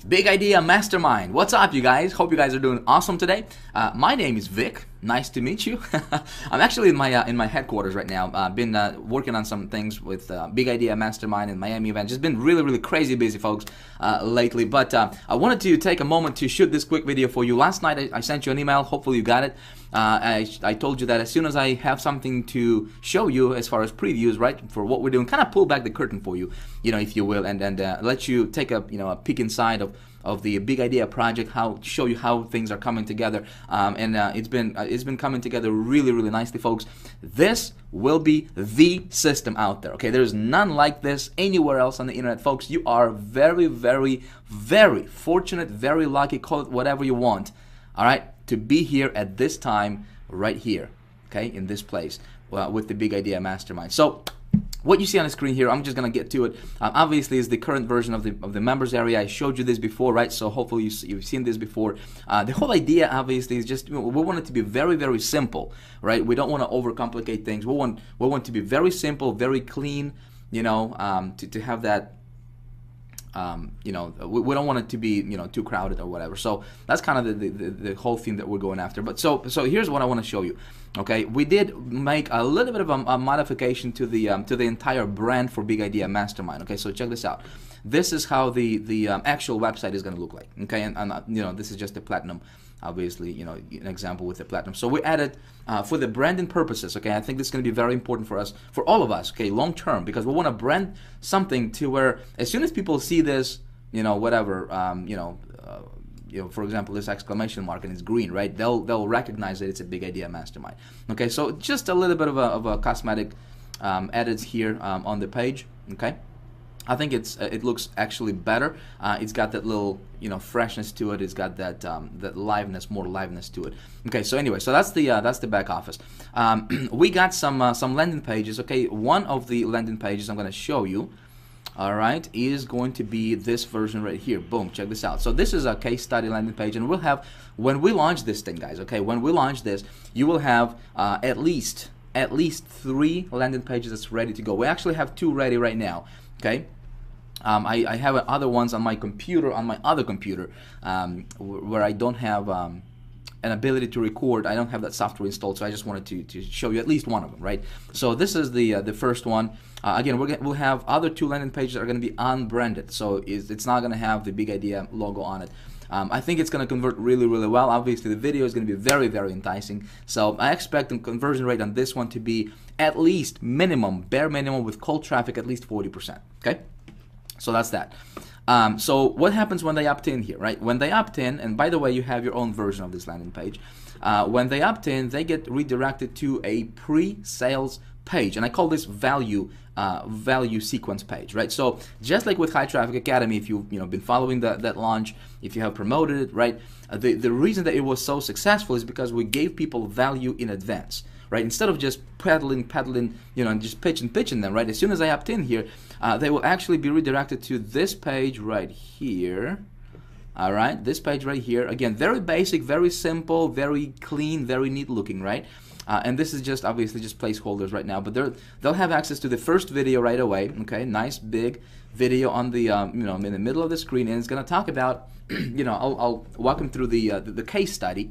Big Idea Mastermind. What's up, you guys? Hope you guys are doing awesome today. My name is Vic. Nice to meet you. I'm actually in my headquarters right now. I've been working on some things with Big Idea Mastermind and Miami event. Just been really crazy busy, folks, lately. But I wanted to take a moment to shoot this quick video for you. Last night I sent you an email. Hopefully you got it. I told you that as soon as I have something to show you as far as previews, right, for what we're doing, kind of pull back the curtain for you, if you will, and let you take a peek inside of the Big Idea project, show you how things are coming together, and it's been coming together really nicely, folks. This will be the system out there. Okay, there's none like this anywhere else on the internet, folks. You are very fortunate, very lucky, call it whatever you want, all right, to be here at this time right here, okay, in this place with the Big Idea Mastermind. So what you see on the screen here, I'm just gonna get to it. Obviously, is the current version of the members area. I showed you this before, right? So hopefully you've seen this before. The whole idea, obviously, is just we want it to be very simple, right? We don't want to overcomplicate things. We want to be very simple, very clean. To have that. We don't want it to be too crowded or whatever. So that's kind of the whole theme that we're going after. But so here's what I want to show you. Okay, we did make a little bit of a modification to the entire brand for Big Idea Mastermind. Okay, so check this out. This is how the actual website is going to look like. Okay, and this is just the platinum. Obviously, an example with the platinum. So we added for the branding purposes. Okay, I think this is going to be very important for us, for all of us. Okay, long term, because we want to brand something to where as soon as people see this, whatever, for example, this exclamation mark and it's green, right? They'll recognize that it's a Big Idea Mastermind. Okay, so just a little bit of a cosmetic edits here on the page. Okay. I think it looks actually better. It's got that little freshness to it. It's got that more liveness to it. Okay, so anyway, so that's the back office. We got some landing pages. Okay, one of the landing pages I'm going to show you, all right, is going to be this version right here. Boom, check this out. So this is a case study landing page, and we'll have, when we launch this thing, guys. Okay, when we launch this, you will have at least 3 landing pages that's ready to go. We actually have 2 ready right now. Okay. I have other ones on my computer, on my other computer, where I don't have an ability to record. I don't have that software installed, so I just wanted to show you at least one of them, right? So this is the first one. Again, we'll have other 2 landing pages that are going to be unbranded, so it's not going to have the Big Idea logo on it. I think it's going to convert really well. Obviously, the video is going to be very enticing. So I expect the conversion rate on this one to be at least bare minimum with cold traffic, at least 40%. Okay. So that's that. So what happens when they opt in here, right? When they opt in, and by the way, you have your own version of this landing page. When they opt in, they get redirected to a pre-sales page, and I call this value sequence page, right? So just like with High Traffic Academy, if you've been following that launch, if you have promoted it, right? The reason that it was so successful is because we gave people value in advance. Right, instead of just peddling, and just pitching them, right? As soon as I opt in here, they will actually be redirected to this page right here. All right, this page right here. Again, very basic, very simple, very clean, very neat looking, right? And this is just obviously just placeholders right now, but they'll have access to the first video right away. Okay, nice big video on the in the middle of the screen, and it's going to talk about I'll walk them through the case study.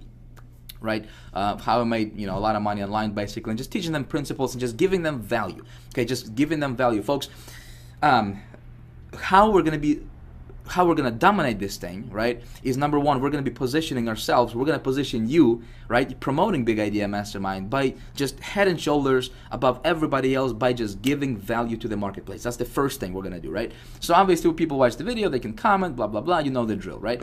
Right, how I made a lot of money online, basically, and just teaching them principles and just giving them value. Okay, just giving them value, folks. How we're gonna dominate this thing, right? Is number one, we're gonna be positioning ourselves. We're gonna position you, right, promoting Big Idea Mastermind by just head and shoulders above everybody else by just giving value to the marketplace. That's the first thing we're gonna do, right? So obviously, when people watch the video, they can comment, blah blah blah. You know the drill, right?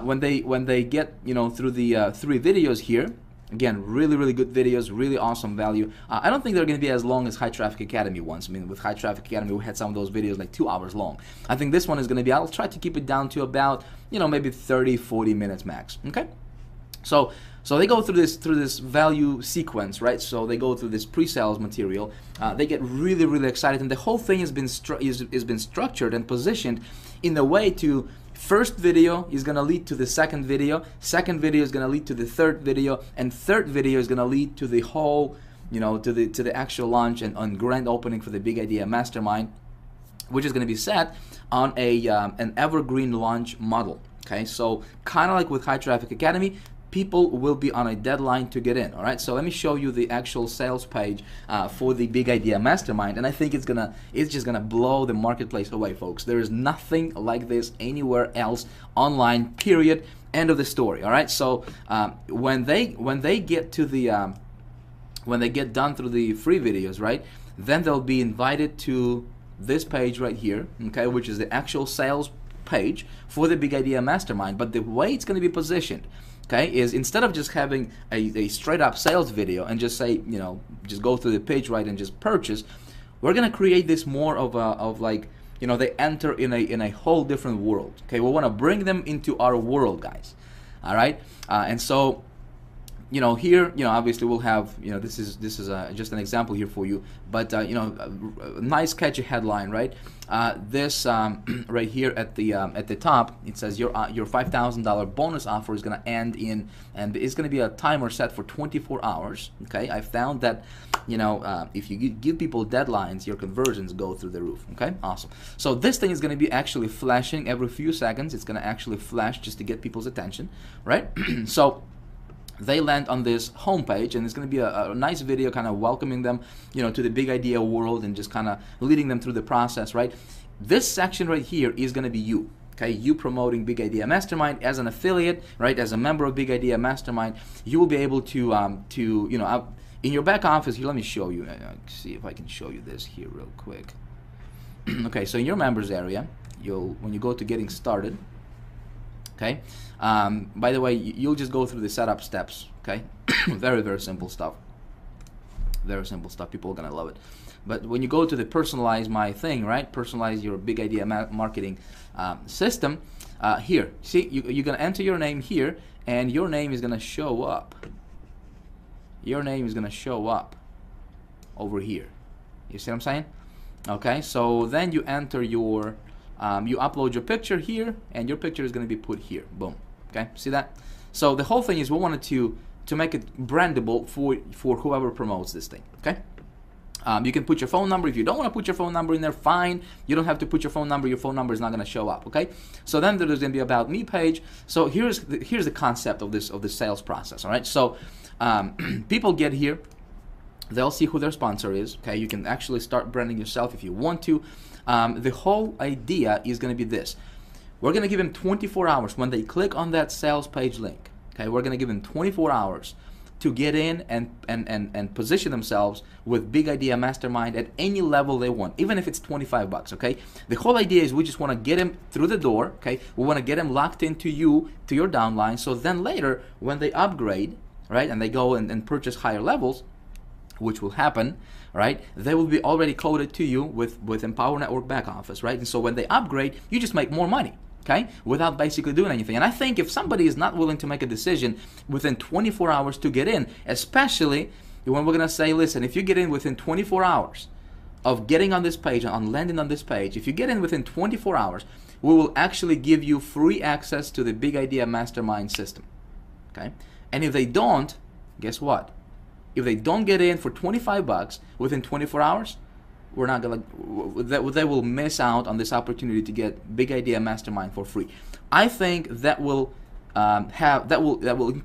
When they get through the 3 videos here, again, really good videos, really awesome value. I don't think they're going to be as long as High Traffic Academy ones. I mean, with High Traffic Academy, we had some of those videos like 2 hours long. I think this one is going to be, I'll try to keep it down to about maybe 30-40 minutes max. Okay, so they go through this value sequence, right? So they go through this pre-sales material. They get really excited, and the whole thing has been structured and positioned in a way to. First video is going to lead to the second video is going to lead to the third video, and third video is going to lead to the whole, to the actual launch and grand opening for the Big Idea Mastermind. which is going to be set on a an evergreen launch model. Okay, so kind of like with High Traffic Academy, people will be on a deadline to get in. All right, so let me show you the actual sales page for the Big Idea Mastermind, and I think it's just gonna blow the marketplace away, folks. There is nothing like this anywhere else online. Period. End of the story. All right, so when they get to the when they get done through the free videos, right, then they'll be invited to this page right here, okay, which is the actual sales page for the Big Idea Mastermind. But the way it's going to be positioned, okay, is instead of just having a straight up sales video and just say, you know, just go through the page, right, and just purchase, we're going to create this more of like, you know, they enter in a whole different world. Okay, we want to bring them into our world, guys. All right, and so, you know, here, you know, obviously we'll have, you know, this is just an example here for you, but you know, a nice catchy headline, right? This right here at the top, it says your $5,000 bonus offer is going to end in, and it's going to be a timer set for 24 hours. Okay, I found that, you know, if you give people deadlines, your conversions go through the roof. Okay, awesome. So this thing is going to be actually flashing every few seconds. It's going to actually flash just to get people's attention, right? So they land on this homepage, and it's going to be a nice video kind of welcoming them, you know, to the Big Idea world and just kind of leading them through the process, right? This section right here is going to be you, okay? You promoting Big Idea Mastermind as an affiliate, right? As a member of Big Idea Mastermind, you will be able to you know, in your back office here. Let me show you. See if I can show you this here real quick. Okay, so in your members area, when you go to getting started. Okay. By the way, you'll just go through the setup steps. Okay. Very, very simple stuff. Very simple stuff. People are gonna love it. But when you go to the personalize my thing, right? Personalize your Big Idea marketing system. Here, see, you're gonna enter your name here, and your name is gonna show up. Your name is gonna show up over here. You see what I'm saying? Okay. So then you enter your you upload your picture here, and your picture is going to be put here. Boom. Okay, see that? So the whole thing is we wanted to make it brandable for whoever promotes this thing. Okay. You can put your phone number. If you don't want to put your phone number in there, fine. You don't have to put your phone number. Your phone number is not going to show up. Okay. So then there's going to be about me page. So here's the concept of this sales process. All right. So people get here. They'll see who their sponsor is. Okay. You can actually start branding yourself if you want to. The whole idea is going to be this. We're going to give them 24 hours when they click on that sales page link. Okay, we're going to give them 24 hours to get in and position themselves with Big Idea Mastermind at any level they want, even if it's 25 bucks. Okay, the whole idea is we just want to get them through the door. Okay, we want to get them locked into you, to your downline, so then later when they upgrade, right, and they go and purchase higher levels, which will happen, right, they will be already coded to you with Empower Network back office, right? And so when they upgrade, you just make more money, okay, without basically doing anything. And I think if somebody is not willing to make a decision within 24 hours to get in, especially when we're gonna say, listen, if you get in within 24 hours of getting on this page, on landing on this page, if you get in within 24 hours, we will actually give you free access to the Big Idea Mastermind system, okay? And if they don't, guess what? If they don't get in for 25 bucks within 24 hours, we're not gonna. They will miss out on this opportunity to get Big Idea Mastermind for free. I think that will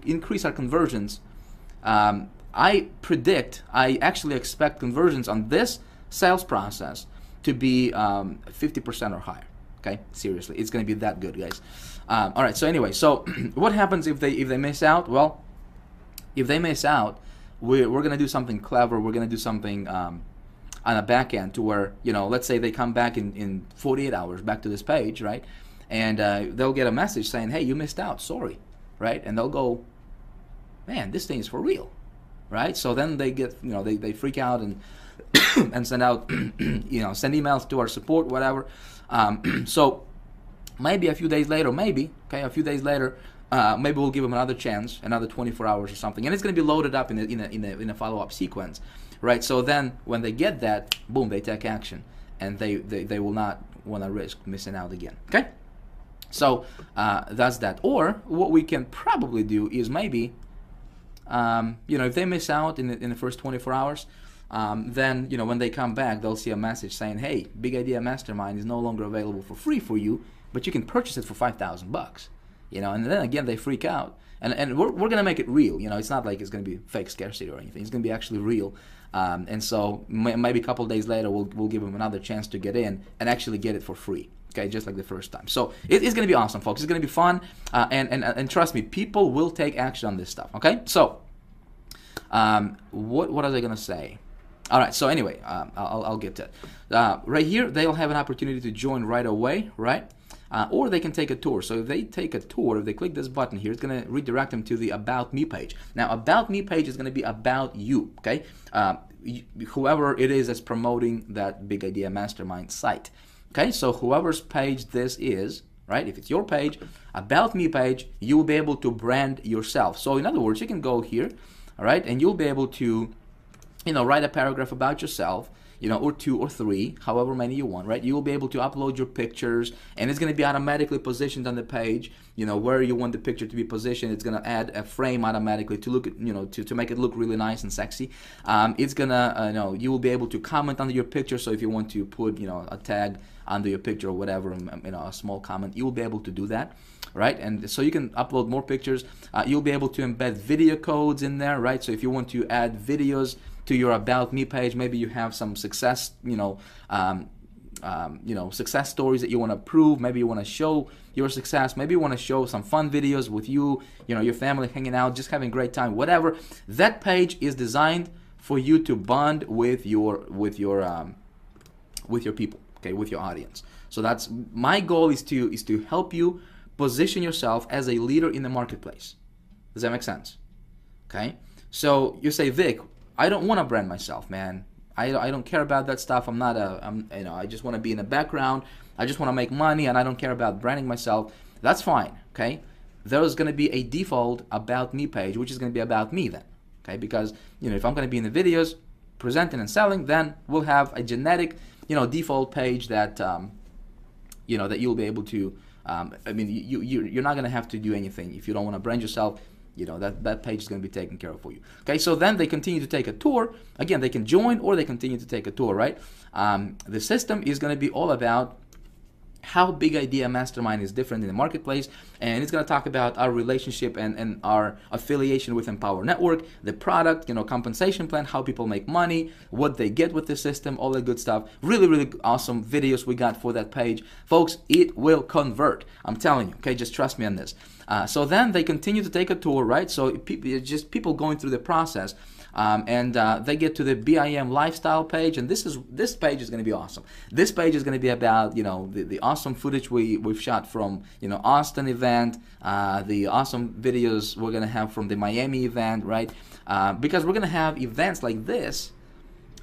increase our conversions. I actually expect conversions on this sales process to be 50% or higher. Okay, seriously, it's gonna be that good, guys. All right. So anyway, so what happens if they miss out? Well, if they miss out, we're going to do something clever. We're going to do something on a back end to where, you know, let's say they come back in 48 hours back to this page, right? And they'll get a message saying, hey, you missed out, sorry, right? And they'll go, man, this thing is for real, right? So then they get, you know, they freak out and and send out, you know, send emails to our support, whatever. So maybe a few days later, maybe we'll give them another chance, another 24 hours or something, and it's going to be loaded up in a follow-up sequence, right? So then when they get that, boom, they take action, and they will not want to risk missing out again. Okay, so that's that. Or what we can probably do is maybe, you know, if they miss out in the first 24 hours, then when they come back, they'll see a message saying, "Hey, Big Idea Mastermind is no longer available for free for you, but you can purchase it for $5,000." And then again they freak out. And we're gonna make it real. It's not like it's gonna be fake scarcity or anything. It's gonna be actually real. And so maybe a couple of days later we'll give them another chance to get in and actually get it for free. Okay, just like the first time. So it's going to be awesome, folks. It's going to be fun, and trust me, people will take action on this stuff. Okay, so what was I going to say? All right. So anyway, I'll get to it. Right here, they'll have an opportunity to join right away, right? Or they can take a tour. So if they take a tour, if they click this button here, it's going to redirect them to the About Me page. Now, About Me page is going to be about you. Okay, whoever it is that's promoting that Big Idea Mastermind site. Okay, so whoever's page this is, right? If it's your page, About Me page, you will be able to brand yourself. So in other words, you can go here, all right, and you'll be able to, write a paragraph about yourself, or 2 or 3, however many you want, right? You will be able to upload your pictures, and it's going to be automatically positioned on the page, where you want the picture to be positioned. It's going to add a frame automatically to look at, to make it look really nice and sexy. It's going to, you will be able to comment under your picture. So if you want to put, a tag under your picture or whatever, a small comment, you will be able to do that, right? And so you can upload more pictures. You'll be able to embed video codes in there, right? So if you want to add videos to your About Me page, maybe you have some success, success stories that you want to prove. Maybe you want to show your success. Maybe you want to show some fun videos with you, your family hanging out, just having a great time, whatever. That page is designed for you to bond with your people, okay, with your audience. So that's my goal, is to help you position yourself as a leader in the marketplace. Does that make sense? Okay. So you say, Vic, I don't want to brand myself, man. I don't care about that stuff. I just want to be in the background. I just want to make money, and I don't care about branding myself. That's fine, okay? There's going to be a default About Me page, which is going to be about me then, okay? Because, if I'm going to be in the videos, presenting and selling, then we'll have a generic, default page that, that you'll be able to, you're not going to have to do anything if you don't want to brand yourself. That page is going to be taken care of for you. Okay, so then they continue to take a tour. Again, they can join or they continue to take a tour, right? The system is going to be all about how Big Idea Mastermind is different in the marketplace, and it's going to talk about our relationship and our affiliation with Empower Network, the product, compensation plan, how people make money, what they get with the system, all that good stuff. Really, really awesome videos we got for that page. Folks, it will convert. I'm telling you, okay? Just trust me on this. So then they continue to take a tour, right? So it's just people going through the process. And they get to the BIM lifestyle page, and this page is going to be awesome. This page is going to be about the awesome footage we've shot from Austin event, the awesome videos we're going to have from the Miami event, right? Because we're going to have events like this,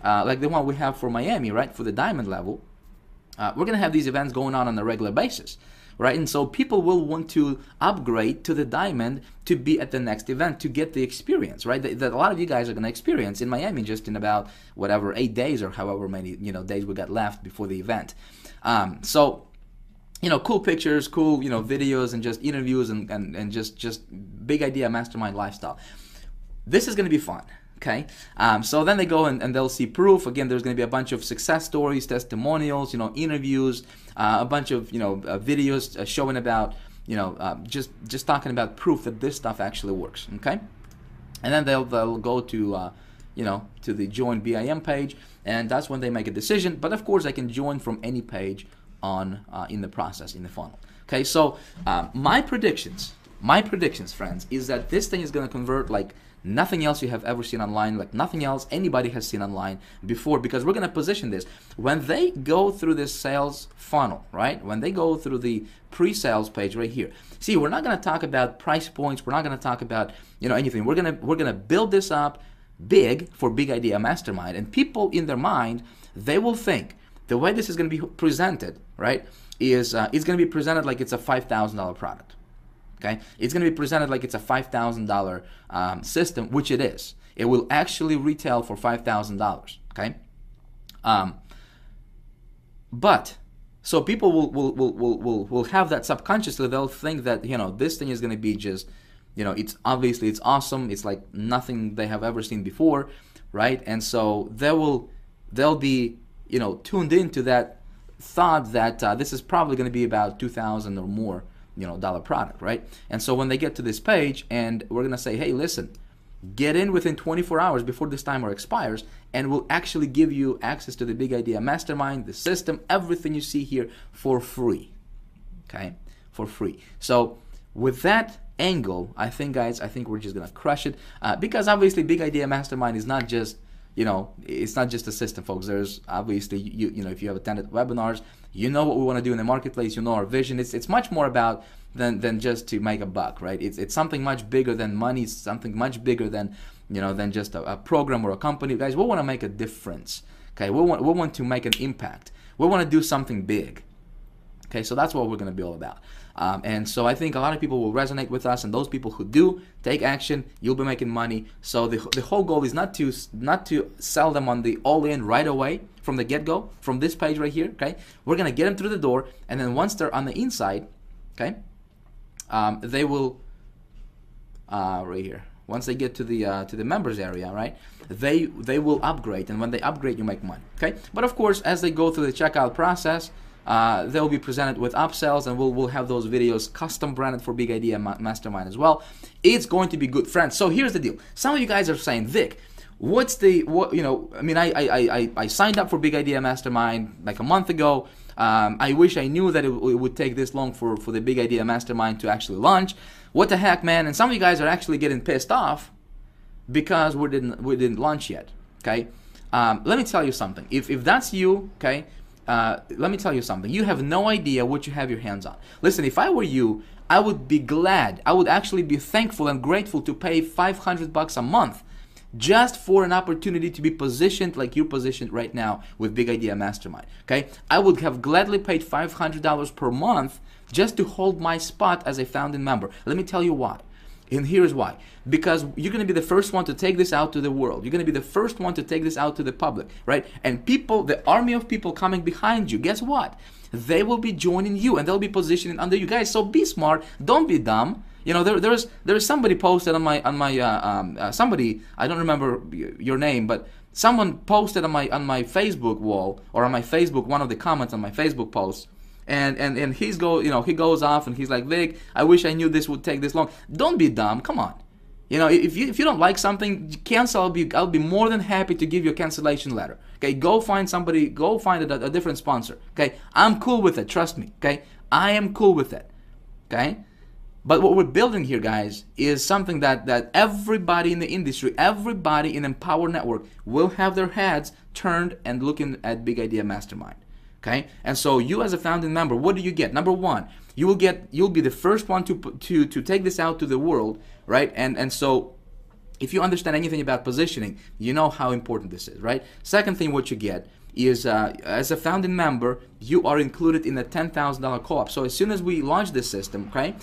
like the one we have for Miami, right? For the diamond level, we're going to have these events going on a regular basis. Right, and so people will want to upgrade to the diamond to be at the next event to get the experience, right? That a lot of you guys are going to experience in Miami just in about 8 days or however many days we got left before the event. So cool pictures, cool videos, and just interviews and just Big Idea Mastermind lifestyle. This is going to be fun. Okay, so then they go and they'll see proof. Again, there's going to be a bunch of success stories, testimonials, interviews, a bunch of videos showing about just talking about proof that this stuff actually works. Okay, and then they'll go to to the join BIM page, and that's when they make a decision. But of course, they can join from any page on in the process, in the funnel. Okay, so my predictions, friends, is that this thing is going to convert like nothing else you have ever seen online, like nothing else anybody has seen online before, because we're going to position this. When they go through this sales funnel, right? When they go through the pre-sales page right here. See, we're not going to talk about price points. We're not going to talk about, anything. We're going to build this up big for Big Idea Mastermind, and people in their mind, they will think the way this is going to be presented, right, is it's going to be presented like it's a $5,000 product. Okay, it's going to be presented like it's a $5,000 system, which it is. It will actually retail for $5,000. Okay, but so people will have that subconsciously. They'll think that this thing is going to be just it's awesome. It's like nothing they have ever seen before. right? And so they'll be, you know, tuned into that thought that this is probably going to be about 2,000 or more, you know, dollar product, right? And so when they get to this page, and we're going to say, hey, listen, get in within 24 hours before this timer expires, and we'll actually give you access to the Big Idea Mastermind, the system, everything you see here for free, okay? For free. So with that angle, I think, guys, I think we're just gonna crush it, because obviously Big Idea Mastermind is not just, you know, it's not just a system, folks. There's obviously, you know, if you have attended webinars, you know what we want to do in the marketplace, you know our vision. It's much more about than just to make a buck, right? It's something much bigger than money. It's something much bigger than, you know, than just a program or a company. Guys, we want to make a difference, okay? We want to make an impact. We want to do something big. Okay, so that's what we're going to be all about. And so I think a lot of people will resonate with us, and those people who do take action, you'll be making money. So the whole goal is not to sell them on the all-in right away from the get-go, from this page right here, okay? We're going to get them through the door, and then once they're on the inside, okay, they will, right here, once they get to the members area, right, they will upgrade, and when they upgrade, you make money, okay? But of course, as they go through the checkout process, they'll be presented with upsells, and we'll have those videos custom branded for Big Idea Mastermind as well. It's going to be good, friends. So here's the deal. Some of you guys are saying, Vic, you know, I mean, I signed up for Big Idea Mastermind like a month ago. I wish I knew that it would take this long for the Big Idea Mastermind to actually launch. What the heck, man? And some of you guys are actually getting pissed off because we didn't launch yet, okay? Let me tell you something. If that's you, okay, let me tell you something. You have no idea what you have your hands on. Listen, if I were you, I would be glad. I would actually be thankful and grateful to pay $500 a month just for an opportunity to be positioned like you're positioned right now with Big Idea Mastermind. Okay, I would have gladly paid $500 per month just to hold my spot as a founding member. Let me tell you why. And here's why. Because you're going to be the first one to take this out to the world. You're going to be the first one to take this out to the public, right? And people, the army of people coming behind you, guess what? They will be joining you, and they'll be positioning under you guys. So be smart. Don't be dumb. You know, there's somebody posted on my somebody, I don't remember your name, but someone posted on my Facebook wall, or on my Facebook, one of the comments on my Facebook post. And he goes off and he's like, Vic, I wish I knew this would take this long. Don't be dumb. Come on. You know, if you don't like something, cancel. I'll be more than happy to give you a cancellation letter. Okay, go find somebody. Go find a different sponsor. Okay, I'm cool with it. Trust me. Okay, I am cool with it. Okay, but what we're building here, guys, is something that everybody in the industry, everybody in Empower Network will have their heads turned and looking at Big Idea Mastermind. Okay, and so you as a founding member, what do you get? Number one, you'll be the first one to take this out to the world, right? And so if you understand anything about positioning, you know how important this is, right? Second thing, what you get is as a founding member, you are included in a $10,000 co-op. So as soon as we launch this system, okay,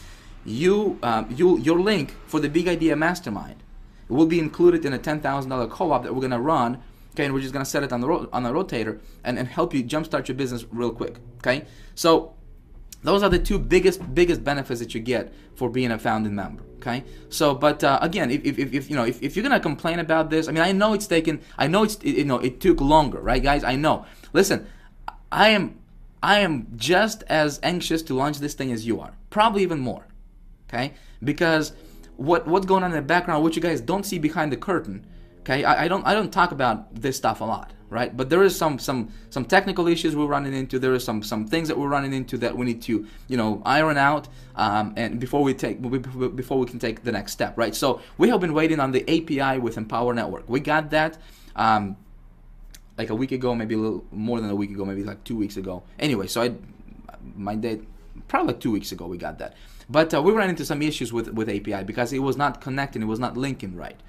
your link for the Big Idea Mastermind will be included in a $10,000 co-op that we're gonna run. Okay, and we're just gonna set it on a rotator and help you jumpstart your business real quick. Okay, so those are the two biggest benefits that you get for being a founding member. Okay, so but again, if you're gonna complain about this, I mean, I know it took longer, right, guys? I know. Listen, I am just as anxious to launch this thing as you are, probably even more. Okay, because what's going on in the background, what you guys don't see behind the curtain. Okay, I don't talk about this stuff a lot, right? But there is some technical issues we're running into. There is some things that we're running into that we need to, you know, iron out, and before we can take the next step, right? So we have been waiting on the API with Empower Network. We got that like a week ago, maybe a little more than a week ago, maybe like 2 weeks ago. Anyway, so my date, probably like 2 weeks ago, we got that. But we ran into some issues with API because it was not connecting, it was not linking right.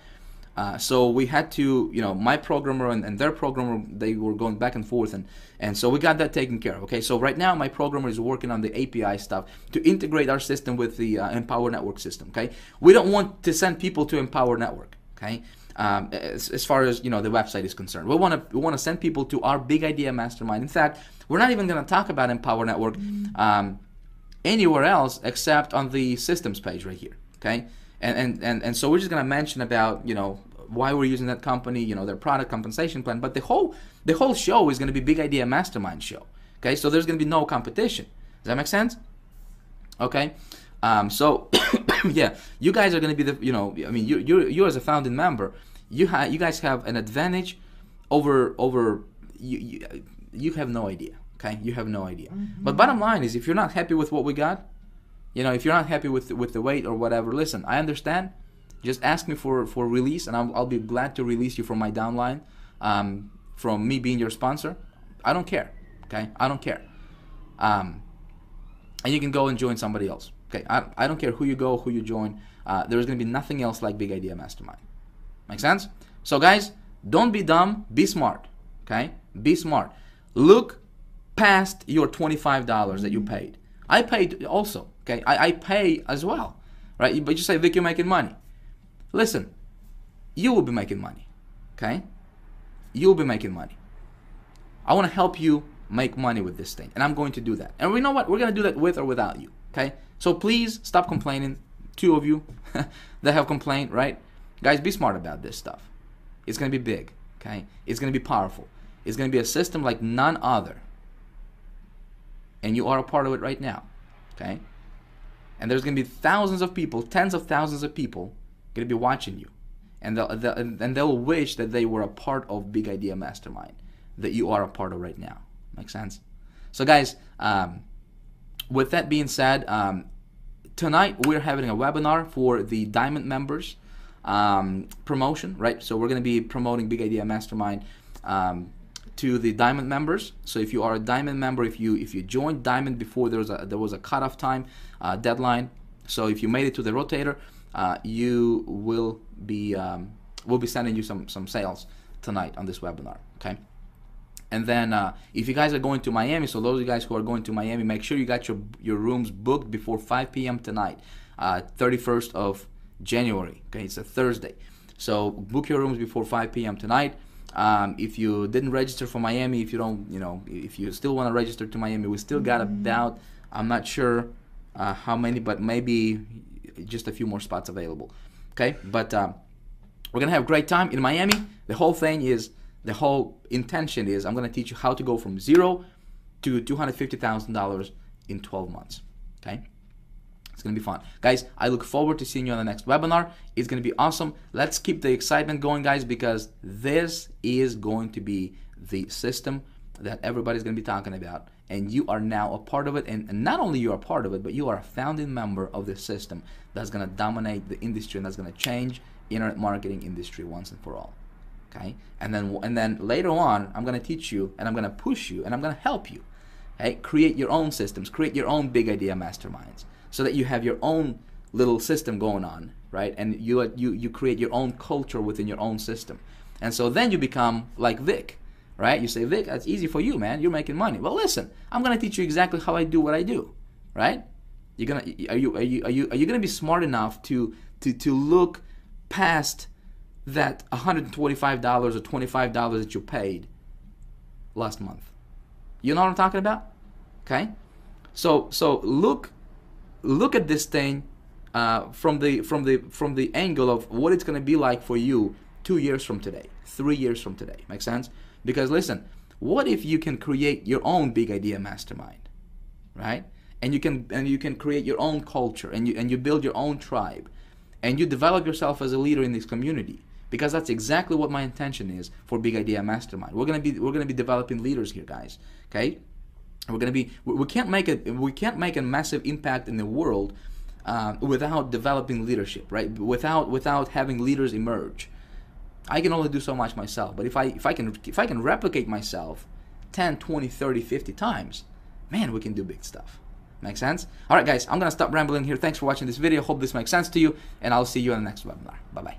So we had to, you know, my programmer and their programmer, they were going back and forth, and so we got that taken care of. Okay, so right now my programmer is working on the API stuff to integrate our system with the Empower Network system. Okay, we don't want to send people to Empower Network. Okay, as far as, you know, the website is concerned, we want to send people to our Big Idea Mastermind. In fact, we're not even going to talk about Empower Network anywhere else except on the systems page right here. Okay. And so we're just going to mention about, you know, why we're using that company, you know, their product, compensation plan. But the whole show is going to be Big Idea Mastermind show. Okay, so there's going to be no competition. Does that make sense? Okay, so yeah, you guys are going to be the, you know, I mean, you as a founding member, you guys have an advantage over you have no idea. Okay, you have no idea. But bottom line is, if you're not happy with what we got, you know, if you're not happy with the weight or whatever, listen, I understand. Just ask me for release, and I'll be glad to release you from my downline, from me being your sponsor. I don't care. Okay, I don't care. And you can go and join somebody else. Okay, I don't care who you go, who you join. There's going to be nothing else like Big Idea Mastermind. Make sense? So guys, don't be dumb. Be smart. Okay, be smart. Look past your $25 that you paid. I paid also. Okay, I pay as well, right? But you say, Vic, you're making money. Listen, you will be making money. Okay, you will be making money. I want to help you make money with this thing, and I'm going to do that. And we know what? We're going to do that with or without you. Okay, so please stop complaining. 2 of you that have complained, right? Guys, be smart about this stuff. It's going to be big. Okay, it's going to be powerful. It's going to be a system like none other. And you are a part of it right now, okay? And there's going to be thousands of people, tens of thousands of people going to be watching you. And they'll wish that they were a part of Big Idea Mastermind, that you are a part of right now. Make sense? So guys, with that being said, tonight we're having a webinar for the Diamond members promotion, right? So we're going to be promoting Big Idea Mastermind to the Diamond members. So if you are a Diamond member, if you joined Diamond before there was a cutoff time deadline, so if you made it to the rotator, you will be we'll be sending you some sales tonight on this webinar. Okay. And then if you guys are going to Miami, so those of you guys who are going to Miami, make sure you got your rooms booked before 5 p.m. tonight, 31st of January. Okay, it's a Thursday. So book your rooms before 5 p.m. tonight. If you didn't register for Miami, if you don't, you know, if you still want to register to Miami, we still got about, I'm not sure how many, but maybe just a few more spots available. Okay, but we're gonna have a great time in Miami. The whole intention is I'm gonna teach you how to go from $0 to $250,000 in 12 months. Okay. It's going to be fun. Guys, I look forward to seeing you on the next webinar. It's going to be awesome. Let's keep the excitement going, guys, because this is going to be the system that everybody's going to be talking about. And you are now a part of it. And not only you are a part of it, but you are a founding member of this system that's going to dominate the industry and that's going to change internet marketing industry once and for all. Okay? And then later on, I'm going to teach you and I'm going to push you and I'm going to help you. Okay? Create your own systems. Create your own Big Idea Masterminds, so that you have your own little system going on, right? And you create your own culture within your own system. And so then you become like Vic, right? You say, Vic, that's easy for you, man. You're making money. Well, listen, I'm gonna teach you exactly how I do what I do, right? Are you gonna be smart enough to look past that $125 or $25 that you paid last month? You know what I'm talking about? Okay? So look at this thing from the angle of what it's going to be like for you 2 years from today, 3 years from today. Make sense? Because listen, what if you can create your own Big Idea Mastermind, right? And you can create your own culture, and you build your own tribe, and you develop yourself as a leader in this community. Because that's exactly what my intention is for Big Idea Mastermind. We're gonna be developing leaders here, guys. Okay. We can't make a massive impact in the world without developing leadership, right? Without having leaders emerge. I can only do so much myself, but if I can replicate myself 10, 20, 30, 50 times, man, we can do big stuff. Make sense? All right, guys, I'm gonna stop rambling here. Thanks for watching this video. Hope this makes sense to you, and I'll see you in the next webinar. Bye bye.